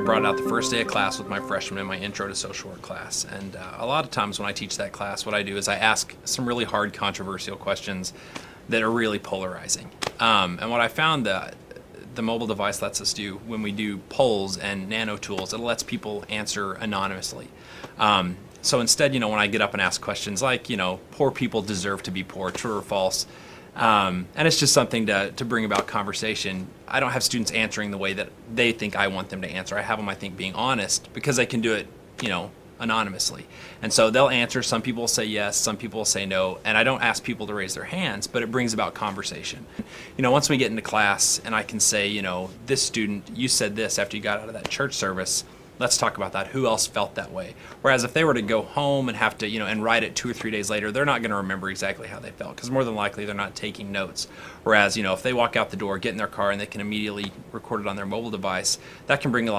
brought it out the first day of class with my freshmen in my intro to social work class. And a lot of times when I teach that class, what I do is I ask some really hard, controversial questions that are really polarizing. And what I found that the mobile device lets us do when we do polls and nano tools, it lets people answer anonymously. So instead, when I get up and ask questions like, poor people deserve to be poor, true or false, and it's just something to bring about conversation. I don't have students answering the way that they think I want them to answer. I have them, I think, being honest because they can do it, anonymously. And so they'll answer. Some people will say yes, some people will say no, and I don't ask people to raise their hands, but it brings about conversation. Once we get into class and I can say, this student, you said this after you got out of that church service, let's talk about that. Who else felt that way? Whereas if they were to go home and have to, and write it 2 or 3 days later, they're not going to remember exactly how they felt because more than likely they're not taking notes. Whereas, if they walk out the door, get in their car, and they can immediately record it on their mobile device, that can bring a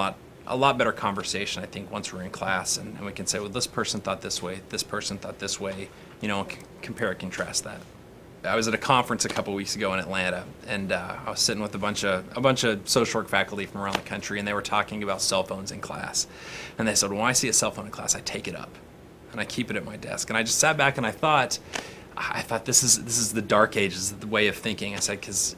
lot better conversation, I think, once we're in class, and we can say, well, this person thought this way, this person thought this way, compare and contrast that. I was at a conference a couple weeks ago in Atlanta, and I was sitting with a bunch of social work faculty from around the country, and they were talking about cell phones in class. And they said, when I see a cell phone in class, I take it up, and I keep it at my desk. And I just sat back and I thought this is the dark ages, the way of thinking. I said, because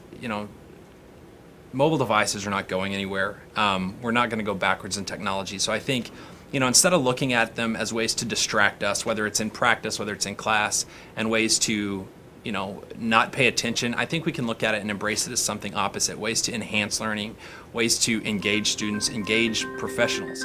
mobile devices are not going anywhere. We're not going to go backwards in technology. So I think, instead of looking at them as ways to distract us, whether it's in practice, whether it's in class, and ways to, not pay attention, I think we can look at it and embrace it as something opposite, ways to enhance learning, ways to engage students, engage professionals.